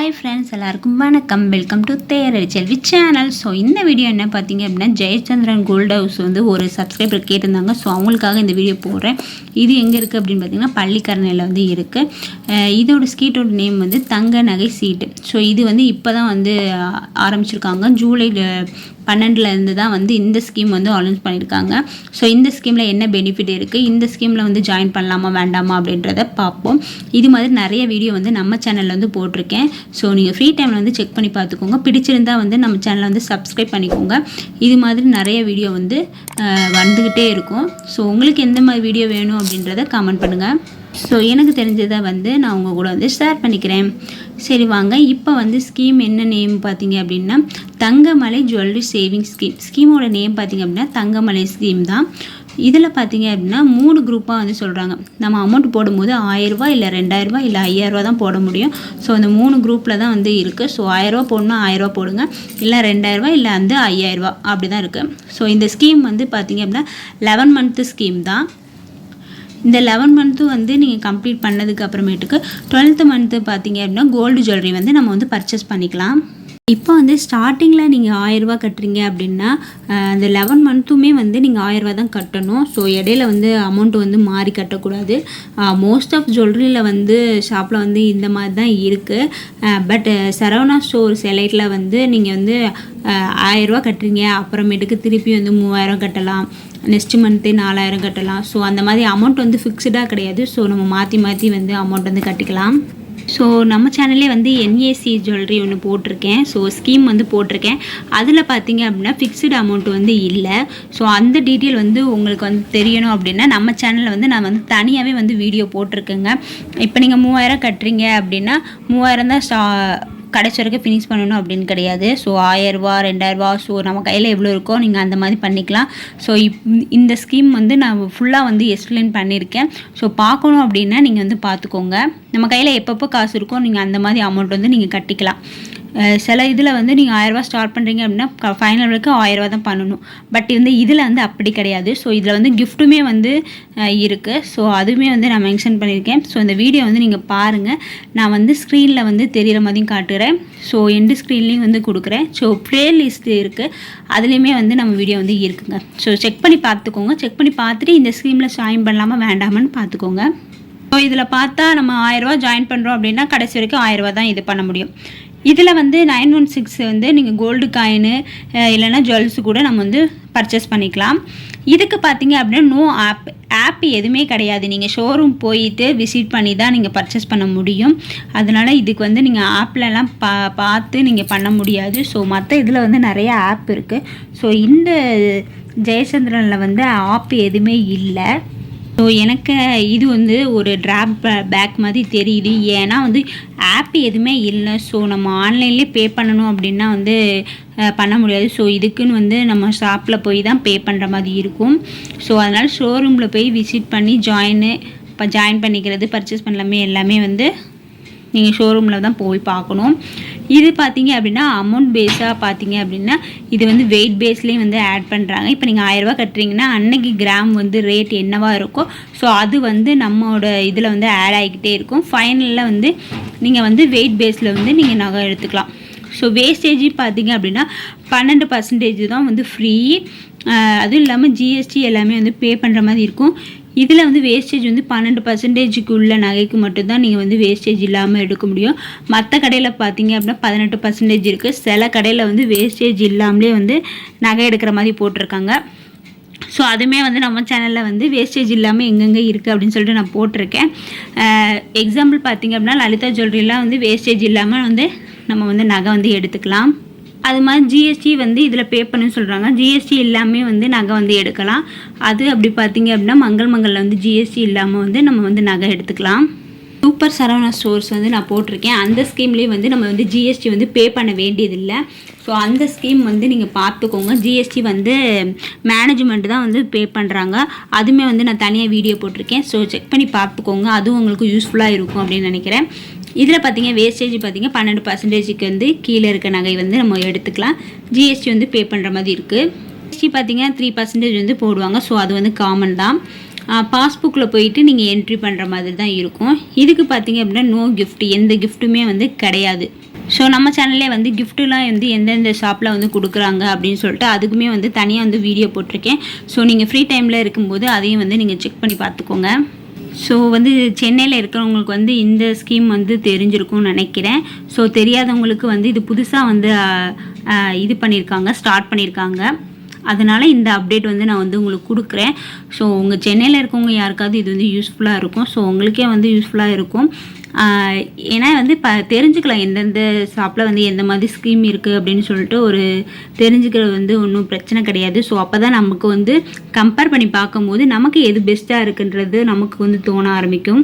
Hi friends, எல்லாருக்கும் வணக்கம். Welcome to Theradiselvi channel. So இந்த வீடியோ என்ன பார்த்தீங்க அப்படின்னா, ஜெயச்சந்திரன் கோல்டு ஹவுஸ் வந்து ஒரு சப்ஸ்கிரைபர் கேட்டிருந்தாங்க. ஸோ அவங்களுக்காக இந்த வீடியோ போடுறேன். இது எங்கே இருக்குது அப்படின்னு பார்த்தீங்கன்னா, பள்ளிக்கரணையில் வந்து இருக்குது. இதோட ஸ்கீட்டோட நேம் வந்து தங்க நகை சீட்டு. ஸோ இது வந்து இப்போ தான் வந்து ஆரம்பிச்சிருக்காங்க. ஜூலை 12 தான் வந்து இந்த ஸ்கீம் வந்து அனௌன்ஸ் பண்ணியிருக்காங்க. ஸோ இந்த ஸ்கீமில் என்ன பெனிஃபிட் இருக்குது, இந்த ஸ்கீமில் வந்து ஜாயின் பண்ணலாமா வேண்டாமா அப்படின்றத பார்ப்போம். இது மாதிரி நிறைய வீடியோ வந்து நம்ம சேனலில் வந்து போட்டிருக்கேன். ஸோ நீங்கள் ஃப்ரீ டைமில் வந்து செக் பண்ணி பார்த்துக்கோங்க. பிடிச்சிருந்தால் வந்து நம்ம சேனலை வந்து சப்ஸ்கிரைப் பண்ணிக்கோங்க. இது மாதிரி நிறைய வீடியோ வந்து வந்துக்கிட்டே இருக்கும். ஸோ உங்களுக்கு எந்த மாதிரி வீடியோ வேணும் அப்படின்றத கமெண்ட் பண்ணுங்கள். ஸோ எனக்கு தெரிஞ்சதை வந்து நான் உங்கள் கூட வந்து ஷேர் பண்ணிக்கிறேன். சரி வாங்க, இப்போ வந்து ஸ்கீம் என்ன நேம் பார்த்தீங்க அப்படின்னா, Thangamalai jewellery saving scheme. ஸ்கீமோட name பார்த்தீங்க அப்படின்னா தங்கமலை ஸ்கீம் தான். இதில் பார்த்தீங்க அப்படின்னா 3 குரூப்பாக வந்து சொல்கிறாங்க. நம்ம அமௌண்ட் போடும்போது 1000 ரூபாய் இல்லை 2000 ரூபாய் இல்லை 5000 ரூபா தான் போட முடியும். ஸோ அந்த 3 குரூப்பில் தான் வந்து இருக்குது. ஸோ 1000 ரூபா போடணும்னா 1000 ரூபா போடுங்க, இல்லை 2000 ரூபாய் இல்லை வந்து 5000 ரூபா அப்படி தான் இருக்குது. ஸோ இந்த ஸ்கீம் வந்து பார்த்தீங்க அப்படின்னா 11 மந்த்து ஸ்கீம் தான். இந்த 11 மந்த்தும் வந்து நீங்கள் கம்ப்ளீட் பண்ணதுக்கு அப்புறமேட்டுக்கு 12th மந்த்து பார்த்தீங்க அப்படின்னா கோல்டு ஜுவல்லரி வந்து நம்ம வந்து பர்ச்சேஸ் பண்ணிக்கலாம். இப்போ வந்து ஸ்டார்டிங்கில் நீங்கள் 1000 ரூபா கட்டுறீங்க அப்படின்னா அந்த 11 மந்த்துமே வந்து நீங்கள் 1000 ரூபா தான் கட்டணும். ஸோ இடையில வந்து அமௌண்ட் வந்து மாறி கட்டக்கூடாது. மோஸ்ட் ஆஃப் ஜுவல்லரியில் வந்து ஷாப்பில் வந்து இந்த மாதிரி தான் இருக்குது. பட் சரவணா ஸ்டோர்ஸ் எலைட்டில் வந்து நீங்கள் வந்து 1000 ரூபா கட்டுறீங்க, அப்புறமேட்டுக்கு திருப்பி வந்து 3000 கட்டலாம், நெக்ஸ்ட் மந்த்து 4000 கட்டலாம். ஸோ அந்த மாதிரி அமௌண்ட் வந்து ஃபிக்ஸ்டாக கிடையாது. ஸோ நம்ம மாற்றி மாற்றி வந்து அமௌண்ட் வந்து கட்டிக்கலாம். ஸோ நம்ம சேனல்லே வந்து NAC ஜுவல்லரி ஒன்று போட்டிருக்கேன். ஸோ ஸ்கீம் வந்து போட்டிருக்கேன். அதில் பார்த்தீங்க அப்படின்னா ஃபிக்ஸ்டு அமௌண்ட் வந்து இல்லை. ஸோ அந்த டீட்டெயில் வந்து உங்களுக்கு வந்து தெரியணும் அப்படின்னா நம்ம சேனலில் வந்து நான் வந்து தனியாகவே வந்து வீடியோ போட்டிருக்கேங்க. இப்போ நீங்கள் 3000 கட்டுறீங்க அப்படின்னா 3000 தான் கடைசி வரைக்கும் ஃபினிஷ் பண்ணணும் அப்படின்னு கிடையாது. ஸோ 1000 ரூபா 2000 ரூபா, ஸோ நம்ம கையில் எவ்வளோ இருக்கோ நீங்கள் அந்த மாதிரி பண்ணிக்கலாம். ஸோ இந்த ஸ்கீம் வந்து நான் ஃபுல்லாக வந்து எக்ஸ்பிளைன் பண்ணியிருக்கேன். ஸோ பார்க்கணும் அப்படின்னா நீங்கள் வந்து பார்த்துக்கோங்க. நம்ம கையில் எப்பப்போ காசு இருக்கோ நீங்கள் அந்த மாதிரி அமௌண்ட் வந்து நீங்கள் கட்டிக்கலாம். சில இதில் வந்து நீங்கள் 1000 ரூபா ஸ்டார்ட் பண்ணுறீங்க அப்படின்னா ஃபைனல் வரைக்கும் 1000 ரூபா தான் பண்ணணும். பட் வந்து இதில் வந்து அப்படி கிடையாது. ஸோ இதில் வந்து கிஃப்ட்டுமே வந்து இருக்குது. ஸோ அதுவுமே வந்து நான் மென்ஷன் பண்ணியிருக்கேன். ஸோ இந்த வீடியோ வந்து நீங்கள் பாருங்கள். நான் வந்து ஸ்க்ரீனில் வந்து தெரிகிற மாதிரியும் காட்டுறேன். ஸோ எண்டு ஸ்க்ரீன்லேயும் வந்து கொடுக்குறேன். ஸோ ப்ளேலிஸ்ட் இருக்குது, அதுலேயுமே வந்து நம்ம வீடியோ வந்து இருக்குங்க. ஸோ செக் பண்ணி பார்த்துக்கோங்க. செக் பண்ணி பார்த்துட்டு இந்த ஸ்கீமில் ஜாயின் பண்ணலாமா வேண்டாமான்னு பார்த்துக்கோங்க. ஸோ இதில் பார்த்தா நம்ம 1000 ரூபா ஜாயின் பண்ணுறோம் அப்படின்னா கடைசி வரைக்கும் 1000 ரூபா தான் இது பண்ண முடியும். இதில் வந்து 916 வந்து நீங்கள் கோல்டு காயினு இல்லைன்னா ஜுவல்ஸு கூட நம்ம வந்து பர்ச்சேஸ் பண்ணிக்கலாம். இதுக்கு பார்த்தீங்க அப்படின்னா நோ ஆப் எதுவுமே கிடையாது. நீங்கள் ஷோரூம் போயிட்டு விசிட் பண்ணி தான் நீங்கள் பர்ச்சேஸ் பண்ண முடியும். அதனால் இதுக்கு வந்து நீங்கள் ஆப்லலாம் பார்த்து நீங்கள் பண்ண முடியாது. ஸோ மற்ற இதில் வந்து நிறைய ஆப் இருக்குது. ஸோ இந்த ஜெயச்சந்திரனில் வந்து ஆப் எதுவுமே இல்லை. ஸோ எனக்கு இது வந்து ஒரு ட்ராப் பேக் மாதிரி தெரியுது. ஏன்னா வந்து ஆப் எதுவுமே இல்லை. ஸோ நம்ம ஆன்லைன்லேயே பே பண்ணணும் அப்படின்னா வந்து பண்ண முடியாது. ஸோ இதுக்குன்னு வந்து நம்ம ஷாப்பில் போய் தான் பே பண்ணுற மாதிரி இருக்கும். ஸோ அதனால் ஷோரூமில் போய் விசிட் பண்ணி ஜாயின் பண்ணிக்கிறது, பர்ச்சேஸ் பண்ணலாமே எல்லாமே வந்து நீங்கள் ஷோரூமில் தான் போய் பார்க்கணும். இது பார்த்தீங்க அப்படின்னா அமௌண்ட் பேஸாக பார்த்தீங்க அப்படின்னா இது வந்து வெயிட் பேஸ்லேயும் வந்து ஆட் பண்ணுறாங்க. இப்போ நீங்கள் 1000 ரூபா கட்டுறீங்கன்னா அன்னைக்கு கிராம் வந்து ரேட் என்னவா இருக்கோ ஸோ அது வந்து நம்மளோட இதில் வந்து ஆட் ஆகிக்கிட்டே இருக்கும். ஃபைனலில் வந்து நீங்கள் வந்து வெயிட் பேஸில் வந்து நீங்கள் நகை எடுத்துக்கலாம். ஸோ வேஸ்டேஜ் பார்த்தீங்க அப்படின்னா 12% தான் வந்து ஃப்ரீ. அதுவும் இல்லாமல் GST எல்லாமே வந்து பே பண்ணுற மாதிரி இருக்கும். இதில் வந்து வேஸ்டேஜ் வந்து 12% உள்ள நகைக்கு மட்டும்தான் நீங்கள் வந்து வேஸ்டேஜ் இல்லாமல் எடுக்க முடியும். மற்ற கடையில் பார்த்தீங்க அப்படின்னா 18% இருக்குது. சில கடையில் வந்து வேஸ்டேஜ் இல்லாமலே வந்து நகை எடுக்கிற மாதிரி போட்டிருக்காங்க. ஸோ அதுவுமே வந்து நம்ம சேனலில் வந்து வேஸ்டேஜ் இல்லாமல் எங்கெங்கே இருக்குது அப்படின்னு சொல்லிட்டு நான் போட்டிருக்கேன். எக்ஸாம்பிள் பார்த்தீங்க அப்படின்னா லலிதா ஜுவல்லரிலாம் வந்து வேஸ்டேஜ் இல்லாமல் வந்து நம்ம வந்து நகை வந்து எடுத்துக்கலாம். அது மாதிரி GST வந்து இதில் பே பண்ணுன்னு சொல்கிறாங்க. GST எல்லாமே வந்து நகை வந்து எடுக்கலாம். அது அப்படி பார்த்தீங்க அப்படின்னா மங்கலில் வந்து GST இல்லாமல் வந்து நம்ம வந்து நகை எடுத்துக்கலாம். சூப்பர் சரவணா ஸ்டோர்ஸ் வந்து நான் போட்டிருக்கேன். அந்த ஸ்கீம்லேயே வந்து நம்ம வந்து GST வந்து பே பண்ண வேண்டியதில்லை. ஸோ அந்த ஸ்கீம் வந்து நீங்கள் பார்த்துக்கோங்க. GST வந்து மேனேஜ்மெண்ட் தான் வந்து பே பண்ணுறாங்க. அதுவுமே வந்து நான் தனியாக வீடியோ போட்டிருக்கேன். ஸோ செக் பண்ணி பார்த்துக்கோங்க. அதுவும் உங்களுக்கு யூஸ்ஃபுல்லாக இருக்கும் அப்படின்னு நினைக்கிறேன். இதில் பார்த்தீங்க வேஸ்டேஜ் பார்த்தீங்க 12%க்கு வந்து கீழே இருக்க நகை வந்து நம்ம எடுத்துக்கலாம். GST வந்து பே பண்ணுற மாதிரி இருக்குது. GST பார்த்தீங்க 3% வந்து போடுவாங்க. ஸோ அது வந்து காமன் தான். பாஸ்புக்கில் போயிட்டு நீங்கள் என்ட்ரி பண்ணுற மாதிரி தான் இருக்கும். இதுக்கு பார்த்தீங்க அப்படின்னா நோ கிஃப்ட், எந்த கிஃப்ட்டுமே வந்து கிடையாது. ஸோ நம்ம சேனல்லே வந்து கிஃப்ட்டுலாம் வந்து எந்தெந்த ஷாப்பில் வந்து கொடுக்குறாங்க அப்படின்னு சொல்லிட்டு அதுக்குமே வந்து தனியாக வந்து வீடியோ போட்டிருக்கேன். ஸோ நீங்கள் ஃப்ரீ டைமில் இருக்கும்போது அதையும் வந்து நீங்கள் செக் பண்ணி பார்த்துக்கோங்க. ஸோ வந்து சென்னையில் இருக்கிறவங்களுக்கு வந்து இந்த ஸ்கீம் வந்து தெரிஞ்சிருக்கும்னு நினைக்கிறேன். ஸோ தெரியாதவங்களுக்கு வந்து இது புதுசாக வந்து இது பண்ணியிருக்காங்க, ஸ்டார்ட் பண்ணியிருக்காங்க. அதனால் இந்த அப்டேட் வந்து நான் வந்து உங்களுக்கு கொடுக்குறேன். ஸோ உங்கள் சென்னையில் இருக்கவங்க யாருக்காவது இது வந்து யூஸ்ஃபுல்லாக இருக்கும். ஸோ உங்களுக்கே வந்து யூஸ்ஃபுல்லாக இருக்கும். ஏன்னா வந்து தெரிஞ்சுக்கலாம் எந்தெந்த ஷாப்பில் வந்து எந்த மாதிரி ஸ்கீம் இருக்குது அப்படின்னு சொல்லிட்டு ஒரு தெரிஞ்சுக்கிறது வந்து ஒன்றும் பிரச்சனை கிடையாது. ஸோ அப்போ தான் நமக்கு வந்து கம்பேர் பண்ணி பார்க்கும்போது நமக்கு எது பெஸ்ட்டாக இருக்குன்றது நமக்கு வந்து தோண ஆரம்பிக்கும்.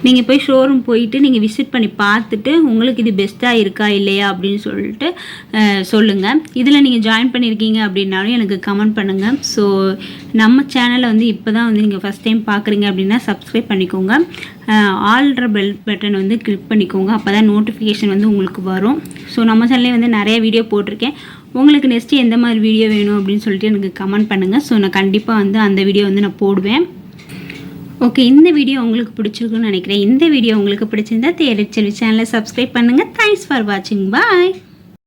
நீங்கள் போய் ஷோரூம் போயிட்டு நீங்கள் விசிட் பண்ணி பார்த்துட்டு உங்களுக்கு இது பெஸ்ட்டாக இருக்கா இல்லையா அப்படின்னு சொல்லிட்டு சொல்லுங்கள். இதில் நீங்கள் ஜாயின் பண்ணியிருக்கீங்க அப்படின்னாலும் எனக்கு கமெண்ட் பண்ணுங்கள். ஸோ நம்ம சேனலை வந்து இப்போ தான் வந்து நீங்கள் ஃபஸ்ட் டைம் பார்க்குறீங்க அப்படின்னா சப்ஸ்கிரைப் பண்ணிக்கோங்க. ஆல்ற பெல் பட்டன் வந்து கிளிக் பண்ணிக்கோங்க. அப்போ தான் நோட்டிஃபிகேஷன் வந்து உங்களுக்கு வரும். ஸோ நம்ம சேனல்லே வந்து நிறைய வீடியோ போட்டிருக்கேன். உங்களுக்கு நெக்ஸ்ட்டு எந்த மாதிரி வீடியோ வேணும் அப்படின்னு சொல்லிட்டு எனக்கு கமெண்ட் பண்ணுங்கள். ஸோ நான் கண்டிப்பாக வந்து அந்த வீடியோ வந்து நான் போடுவேன். ஓகே, இந்த வீடியோ உங்களுக்கு பிடிச்சிருக்குன்னு நினைக்கிறேன். இந்த வீடியோ உங்களுக்கு பிடிச்சிருந்தா தேடச்செல்வி சேனலை சப்ஸ்கிரைப் பண்ணுங்கள். தேங்க்ஸ் ஃபார் வாட்சிங். பாய்.